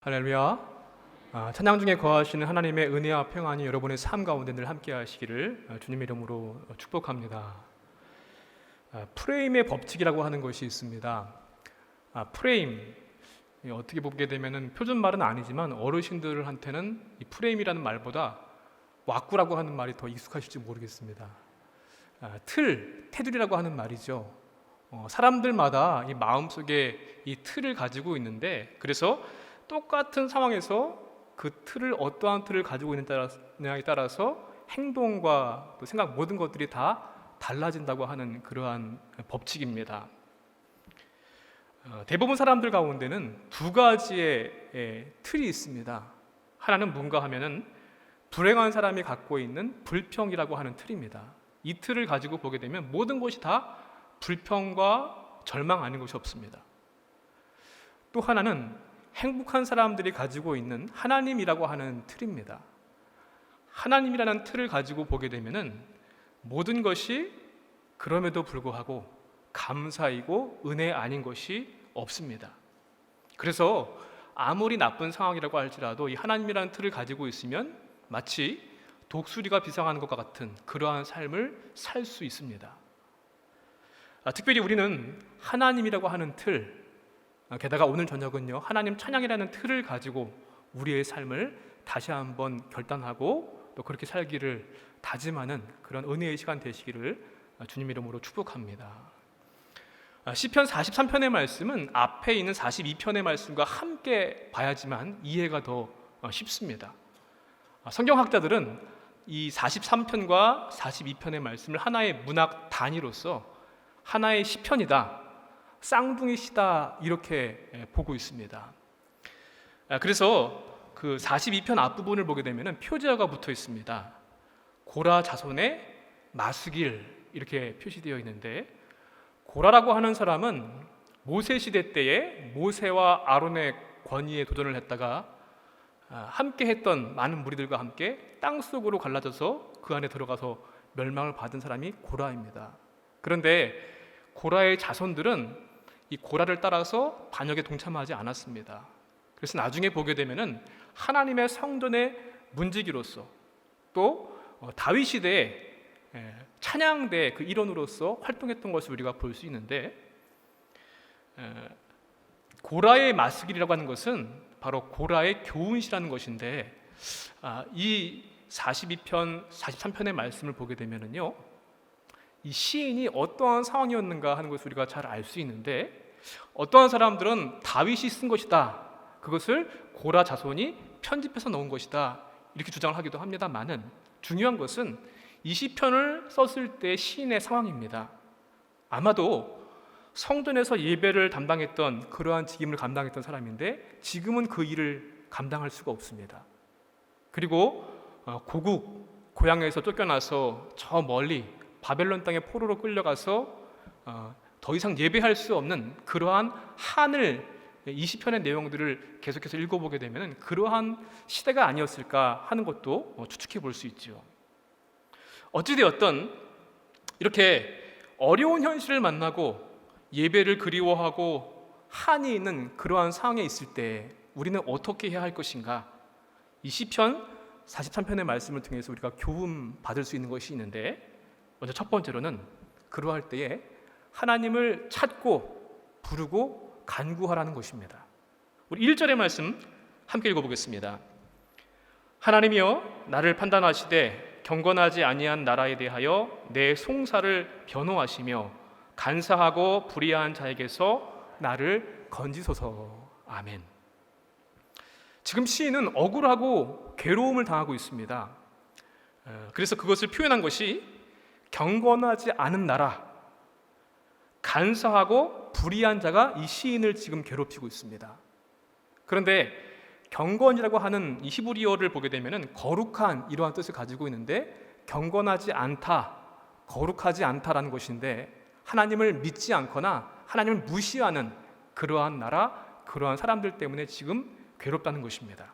할렐루야. 찬양 중에 거하시는 하나님의 은혜와 평안이 여러분의 삶 가운데 늘 함께 하시기를 주님의 이름으로 축복합니다. 프레임의 법칙이라고 하는 것이 있습니다. 프레임, 어떻게 보게 되면 표준 말은 아니지만 어르신들한테는 이 프레임이라는 말보다 왁구라고 하는 말이 더 익숙하실지 모르겠습니다. 테두리라고 하는 말이죠. 사람들마다 이 마음속에 이 틀을 가지고 있는데, 그래서 똑같은 상황에서 그 틀을, 어떠한 틀을 가지고 있느냐에 따라서 행동과 또 생각, 모든 것들이 다 달라진다고 하는 그러한 법칙입니다. 대부분 사람들 가운데는 두 가지의 틀이 있습니다. 하나는 뭔가 하면은 불행한 사람이 갖고 있는 불평이라고 하는 틀입니다. 이 틀을 가지고 보게 되면 모든 것이 다 불평과 절망 아닌 것이 없습니다. 또 하나는 행복한 사람들이 가지고 있는 하나님이라고 하는 틀입니다. 하나님이라는 틀을 가지고 보게 되면은 모든 것이 그럼에도 불구하고 감사이고 은혜 아닌 것이 없습니다. 그래서 아무리 나쁜 상황이라고 할지라도 이 하나님이라는 틀을 가지고 있으면 마치 독수리가 비상하는 것과 같은 그러한 삶을 살 수 있습니다. 특별히 우리는 하나님이라고 하는 틀, 게다가 오늘 저녁은요, 하나님 찬양이라는 틀을 가지고 우리의 삶을 다시 한번 결단하고 또 그렇게 살기를 다짐하는 그런 은혜의 시간 되시기를 주님 이름으로 축복합니다. 시편 43편의 말씀은 앞에 있는 42편의 말씀과 함께 봐야지만 이해가 더 쉽습니다. 성경학자들은 이 43편과 42편의 말씀을 하나의 문학 단위로서 하나의 시편이다, 쌍둥이 시다, 이렇게 보고 있습니다. 그래서 그 42편 앞부분을 보게 되면 표제어가 붙어 있습니다. 고라 자손의 마스길, 이렇게 표시되어 있는데, 고라라고 하는 사람은 모세 시대 때에 모세와 아론의 권위에 도전을 했다가 함께 했던 많은 무리들과 함께 땅속으로 갈라져서 그 안에 들어가서 멸망을 받은 사람이 고라입니다. 그런데 고라의 자손들은 이 고라를 따라서 반역에 동참하지 않았습니다. 그래서 나중에 보게 되면은 하나님의 성전의 문지기로서 또 다윗 시대의 찬양대 그 일원으로서 활동했던 것을 우리가 볼 수 있는데, 고라의 마스길이라고 하는 것은 바로 고라의 교훈시라는 것인데, 이 42편, 43편의 말씀을 보게 되면은요, 이 시인이 어떠한 상황이었는가 하는 것을 우리가 잘 알 수 있는데, 어떠한 사람들은 다윗이 쓴 것이다, 그것을 고라 자손이 편집해서 넣은 것이다, 이렇게 주장을 하기도 합니다만은, 중요한 것은 이 시편을 썼을 때 시인의 상황입니다. 아마도 성전에서 예배를 담당했던 그러한 직임을 감당했던 사람인데 지금은 그 일을 감당할 수가 없습니다. 그리고 고국 고향에서 쫓겨나서 저 멀리 바벨론 땅에 포로로 끌려가서 더 이상 예배할 수 없는 그러한 한을, 이 시편의 내용들을 계속해서 읽어보게 되면 그러한 시대가 아니었을까 하는 것도 추측해 볼 수 있죠. 어찌되었든 이렇게 어려운 현실을 만나고 예배를 그리워하고 한이 있는 그러한 상황에 있을 때 우리는 어떻게 해야 할 것인가? 이 시편 43편의 말씀을 통해서 우리가 교훈 받을 수 있는 것이 있는데, 먼저 첫 번째로는 그러할 때에 하나님을 찾고 부르고 간구하라는 것입니다. 우리 1절의 말씀 함께 읽어보겠습니다. 하나님이여 나를 판단하시되 경건하지 아니한 나라에 대하여 내 송사를 변호하시며 간사하고 불의한 자에게서 나를 건지소서. 아멘. 지금 시인은 억울하고 괴로움을 당하고 있습니다. 그래서 그것을 표현한 것이 경건하지 않은 나라, 간사하고 불의한 자가 이 시인을 지금 괴롭히고 있습니다. 그런데 경건이라고 하는 이 히브리어를 보게 되면 거룩한, 이러한 뜻을 가지고 있는데, 경건하지 않다, 거룩하지 않다라는 것인데, 하나님을 믿지 않거나 하나님을 무시하는 그러한 나라, 그러한 사람들 때문에 지금 괴롭다는 것입니다.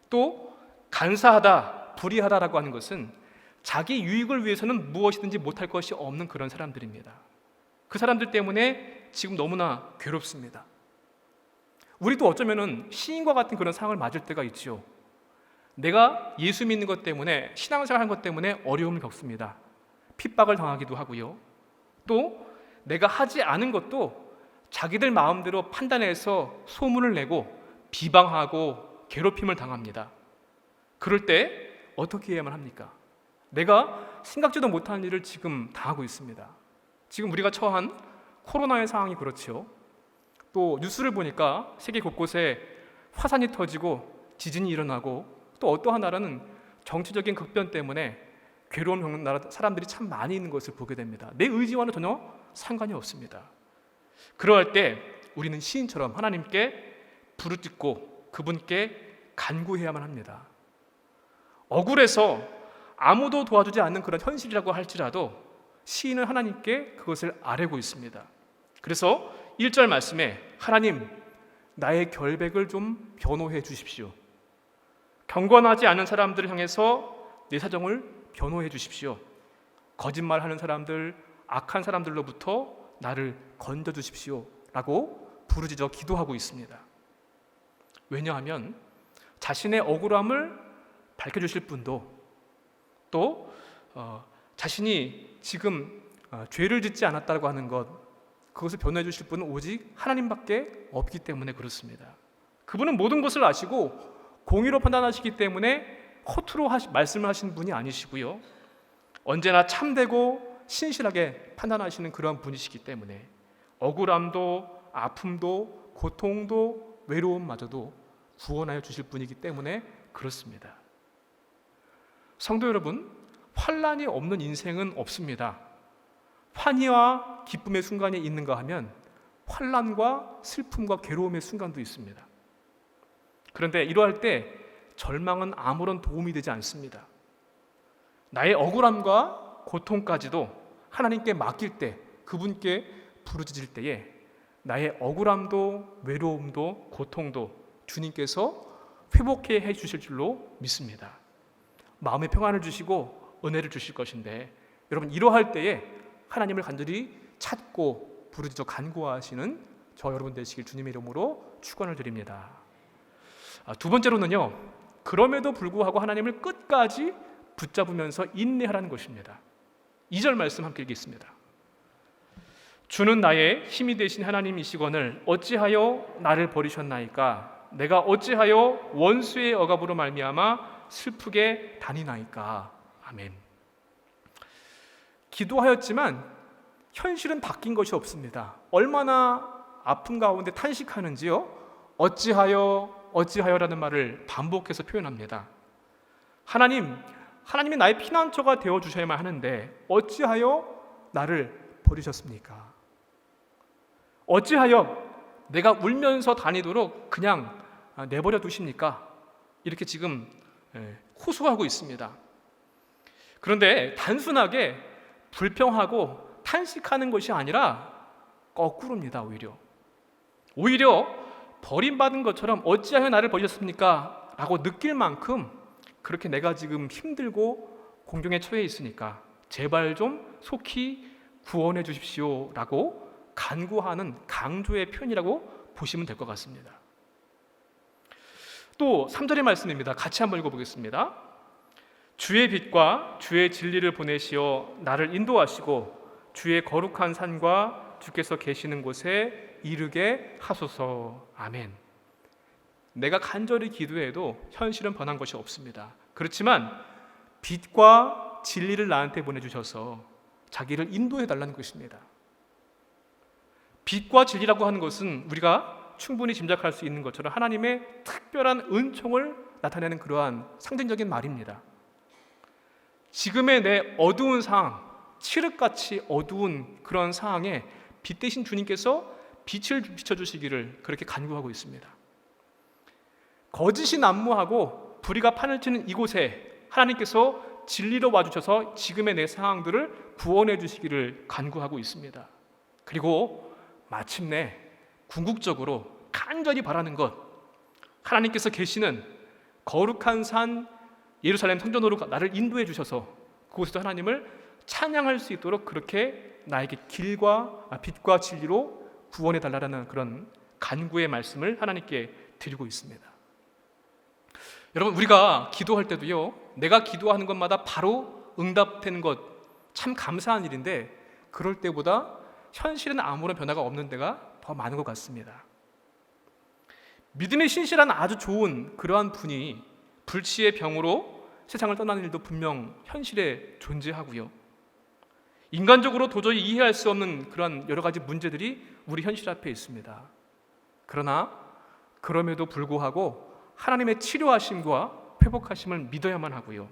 또 간사하다, 불의하다라고 하는 것은 자기 유익을 위해서는 무엇이든지 못할 것이 없는 그런 사람들입니다. 그 사람들 때문에 지금 너무나 괴롭습니다. 우리도 어쩌면은 시인과 같은 그런 상황을 맞을 때가 있지요. 내가 예수 믿는 것 때문에, 신앙생활 하는 것 때문에 어려움을 겪습니다. 핍박을 당하기도 하고요. 또 내가 하지 않은 것도 자기들 마음대로 판단해서 소문을 내고 비방하고 괴롭힘을 당합니다. 그럴 때 어떻게 해야만 합니까? 내가 생각지도 못한 일을 지금 당하고 있습니다. 지금 우리가 처한 코로나의 상황이 그렇죠. 또 뉴스를 보니까 세계 곳곳에 화산이 터지고 지진이 일어나고, 또 어떠한 나라는 정치적인 극변 때문에 괴로움 겪는 나라 사람들이 참 많이 있는 것을 보게 됩니다. 내 의지와는 전혀 상관이 없습니다. 그러할 때 우리는 시인처럼 하나님께 부르짖고 그분께 간구해야만 합니다. 억울해서 아무도 도와주지 않는 그런 현실이라고 할지라도 시인은 하나님께 그것을 아뢰고 있습니다. 그래서 1절 말씀에 하나님, 나의 결백을 좀 변호해 주십시오. 경건하지 않은 사람들을 향해서 내 사정을 변호해 주십시오. 거짓말하는 사람들, 악한 사람들로부터 나를 건져 주십시오 라고 부르짖어 기도하고 있습니다. 왜냐하면 자신의 억울함을 밝혀주실 분도, 또 자신이 지금 죄를 짓지 않았다고 하는 것, 그것을 변호해 주실 분은 오직 하나님밖에 없기 때문에 그렇습니다. 그분은 모든 것을 아시고 공의로 판단하시기 때문에 허투루 말씀을 하시는 분이 아니시고요, 언제나 참되고 신실하게 판단하시는 그런 분이시기 때문에 억울함도 아픔도 고통도 외로움마저도 구원하여 주실 분이기 때문에 그렇습니다. 성도 여러분, 환난이 없는 인생은 없습니다. 환희와 기쁨의 순간이 있는가 하면 환난과 슬픔과 괴로움의 순간도 있습니다. 그런데 이러할 때 절망은 아무런 도움이 되지 않습니다. 나의 억울함과 고통까지도 하나님께 맡길 때, 그분께 부르짖을 때에 나의 억울함도 외로움도 고통도 주님께서 회복해 주실 줄로 믿습니다. 마음의 평안을 주시고 은혜를 주실 것인데, 여러분 이러할 때에 하나님을 간절히 찾고 부르짖어 간구하시는 저 여러분 되시길 주님의 이름으로 축원을 드립니다. 두 번째로는요, 그럼에도 불구하고 하나님을 끝까지 붙잡으면서 인내하라는 것입니다. 2절 말씀 함께 읽겠습니다. 주는 나의 힘이 되신 하나님이시거늘 어찌하여 나를 버리셨나이까? 내가 어찌하여 원수의 억압으로 말미암아 슬프게 다니나이까? 아멘. 기도하였지만 현실은 바뀐 것이 없습니다. 얼마나 아픔 가운데 탄식하는지요? 어찌하여라는 말을 반복해서 표현합니다. 하나님이 나의 피난처가 되어주셔야만 하는데 어찌하여 나를 버리셨습니까? 어찌하여 내가 울면서 다니도록 그냥 내버려 두십니까? 이렇게 지금 호소하고 있습니다. 그런데 단순하게 불평하고 탄식하는 것이 아니라 거꾸로입니다. 오히려 버림받은 것처럼 어찌하여 나를 버리셨습니까? 라고 느낄 만큼 그렇게 내가 지금 힘들고 공경에 처해 있으니까 제발 좀 속히 구원해 주십시오 라고 간구하는 강조의 표현이라고 보시면 될 것 같습니다. 또 3절의 말씀입니다. 같이 한번 읽어보겠습니다. 주의 빛과 주의 진리를 보내시어 나를 인도하시고 주의 거룩한 산과 주께서 계시는 곳에 이르게 하소서. 아멘. 내가 간절히 기도해도 현실은 변한 것이 없습니다. 그렇지만 빛과 진리를 나한테 보내주셔서 자기를 인도해 달라는 것입니다. 빛과 진리라고 하는 것은 우리가 충분히 짐작할 수 있는 것처럼 하나님의 특별한 은총을 나타내는 그러한 상징적인 말입니다. 지금의 내 어두운 상황, 칠흑같이 어두운 그런 상황에 빛 대신 주님께서 빛을 비춰주시기를 그렇게 간구하고 있습니다. 거짓이 난무하고 불의가 판을 치는 이곳에 하나님께서 진리로 와주셔서 지금의 내 상황들을 구원해 주시기를 간구하고 있습니다. 그리고 마침내 궁극적으로 간절히 바라는 것, 하나님께서 계시는 거룩한 산 예루살렘 성전으로 나를 인도해 주셔서 그곳에서 하나님을 찬양할 수 있도록 그렇게 나에게 빛과 진리로 구원해 달라는 그런 간구의 말씀을 하나님께 드리고 있습니다. 여러분, 우리가 기도할 때도요, 내가 기도하는 것마다 바로 응답되는 것 참 감사한 일인데, 그럴 때보다 현실은 아무런 변화가 없는 데가 더 많은 것 같습니다. 믿음의 신실한 아주 좋은 그러한 분이 불치의 병으로 세상을 떠나는 일도 분명 현실에 존재하고요, 인간적으로 도저히 이해할 수 없는 그런 여러 가지 문제들이 우리 현실 앞에 있습니다. 그러나 그럼에도 불구하고 하나님의 치료하심과 회복하심을 믿어야만 하고요,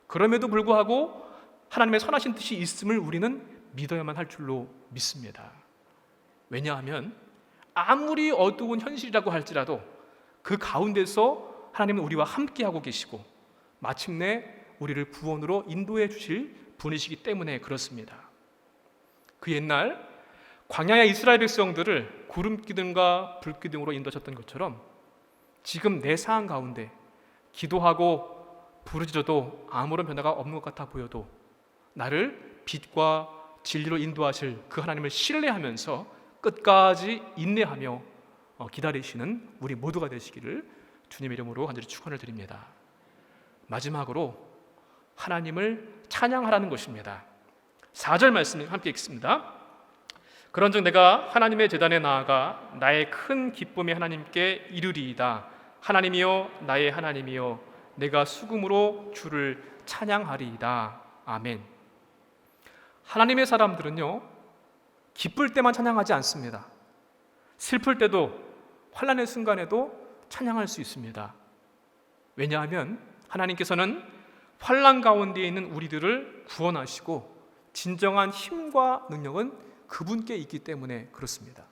그럼에도 불구하고 하나님의 선하신 뜻이 있음을 우리는 믿어야만 할 줄로 믿습니다. 왜냐하면 아무리 어두운 현실이라고 할지라도 그 가운데서 하나님은 우리와 함께하고 계시고 마침내 우리를 구원으로 인도해 주실 분이시기 때문에 그렇습니다. 그 옛날 광야의 이스라엘 백성들을 구름 기둥과 불 기둥으로 인도하셨던 것처럼 지금 내 상황 가운데 기도하고 부르짖어도 아무런 변화가 없는 것 같아 보여도 나를 빛과 진리로 인도하실 그 하나님을 신뢰하면서 끝까지 인내하며 기다리시는 우리 모두가 되시기를 주님의 이름으로 간절히 축원을 드립니다. 마지막으로 하나님을 찬양하라는 것입니다. 4절 말씀 함께 읽습니다. 그런즉 내가 하나님의 제단에 나아가 나의 큰 기쁨의 하나님께 이르리이다. 하나님이여 나의 하나님이여 내가 수금으로 주를 찬양하리이다. 아멘. 하나님의 사람들은요, 기쁠 때만 찬양하지 않습니다. 슬플 때도, 환난의 순간에도 찬양할 수 있습니다. 왜냐하면 하나님께서는 환난 가운데 있는 우리들을 구원하시고 진정한 힘과 능력은 그분께 있기 때문에 그렇습니다.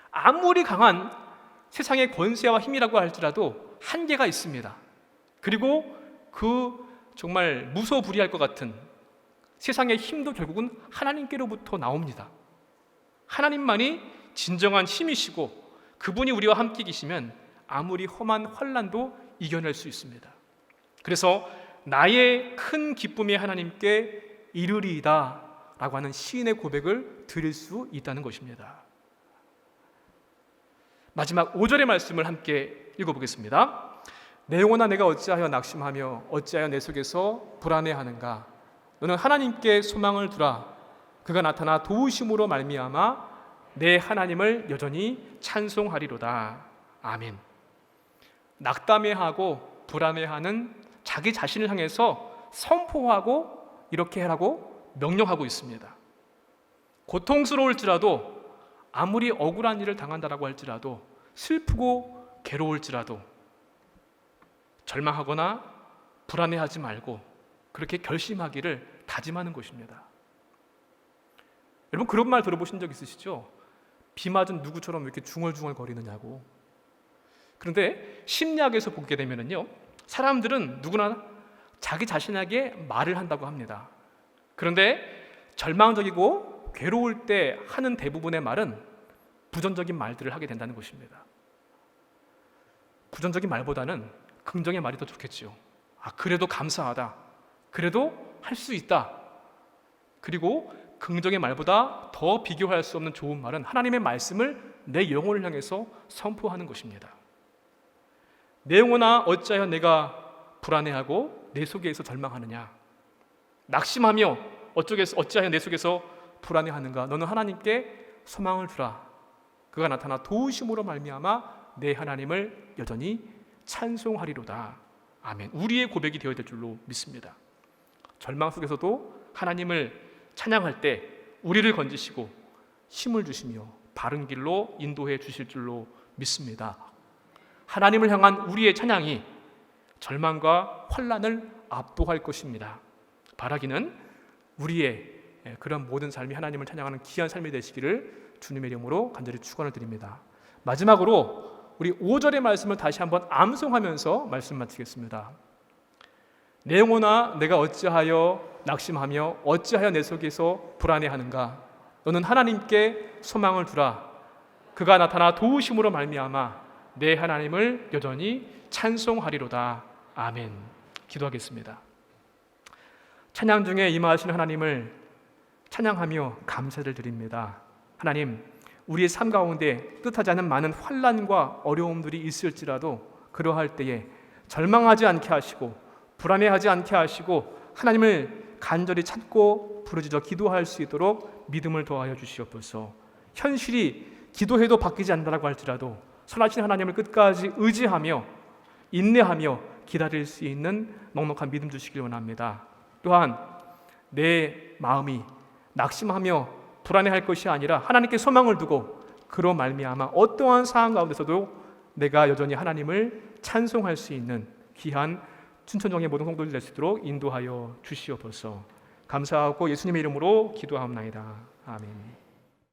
아무리 강한 세상의 권세와 힘이라고 할지라도 한계가 있습니다. 그리고 그 정말 무소불위할 것 같은 세상의 힘도 결국은 하나님께로부터 나옵니다. 하나님만이 진정한 힘이시고 그분이 우리와 함께 계시면 아무리 험한 환난도 이겨낼 수 있습니다. 그래서 나의 큰 기쁨이 하나님께 이르리이다 라고 하는 시인의 고백을 드릴 수 있다는 것입니다. 마지막 5절의 말씀을 함께 읽어보겠습니다. 내 영혼아 내가 어찌하여 낙심하며 어찌하여 내 속에서 불안해하는가. 너는 하나님께 소망을 두라. 그가 나타나 도우심으로 말미암아 내 하나님을 여전히 찬송하리로다. 아멘. 낙담해하고 불안해하는 자기 자신을 향해서 선포하고 이렇게 하라고 명령하고 있습니다. 고통스러울지라도, 아무리 억울한 일을 당한다라고 할지라도, 슬프고 괴로울지라도 절망하거나 불안해하지 말고 그렇게 결심하기를 다짐하는 것입니다. 여러분, 그런 말 들어보신 적 있으시죠? 비 맞은 누구처럼 왜 이렇게 중얼중얼 거리느냐고. 그런데 심리학에서 보게 되면요, 사람들은 누구나 자기 자신에게 말을 한다고 합니다. 그런데 절망적이고 괴로울 때 하는 대부분의 말은 부정적인 말들을 하게 된다는 것입니다. 부정적인 말보다는 긍정의 말이 더 좋겠지요. 그래도 감사하다. 그래도 할 수 있다. 그리고 긍정의 말보다 더 비교할 수 없는 좋은 말은 하나님의 말씀을 내 영혼을 향해서 선포하는 것입니다. 내 영혼아 어찌하여 내가 불안해하고 내 속에서 절망하느냐. 낙심하며 어찌하여 내 속에서 불안해하는가. 너는 하나님께 소망을 두라. 그가 나타나 도우심으로 말미암아 내 하나님을 여전히 찬송하리로다. 아멘. 우리의 고백이 되어야 될 줄로 믿습니다. 절망 속에서도 하나님을 찬양할 때 우리를 건지시고 힘을 주시며 바른 길로 인도해 주실 줄로 믿습니다. 하나님을 향한 우리의 찬양이 절망과 환난을 압도할 것입니다. 바라기는 우리의 그런 모든 삶이 하나님을 찬양하는 귀한 삶이 되시기를 주님의 이름으로 간절히 축원을 드립니다. 마지막으로 우리 5절의 말씀을 다시 한번 암송하면서 말씀 마치겠습니다. 내 영혼아 내가 어찌하여 낙심하며 어찌하여 내 속에서 불안해하는가. 너는 하나님께 소망을 두라. 그가 나타나 도우심으로 말미암아 내 하나님을 여전히 찬송하리로다. 아멘. 기도하겠습니다. 찬양 중에 임하시는 하나님을 찬양하며 감사를 드립니다. 하나님, 우리의 삶 가운데 뜻하지 않은 많은 환난과 어려움들이 있을지라도 그러할 때에 절망하지 않게 하시고 불안해하지 않게 하시고 하나님을 간절히 찾고 부르짖어 기도할 수 있도록 믿음을 더하여 주시옵소서. 현실이 기도해도 바뀌지 않는다고 할지라도 선하신 하나님을 끝까지 의지하며 인내하며 기다릴 수 있는 넉넉한 믿음 주시길 원합니다. 또한 내 마음이 낙심하며 불안해할 것이 아니라 하나님께 소망을 두고 그로 말미암아 어떠한 상황 가운데서도 내가 여전히 하나님을 찬송할 수 있는 귀한 춘천정의 모든 성도들 될 수 있도록 인도하여 주시옵소서. 감사하고 예수님의 이름으로 기도하옵나이다. 아멘.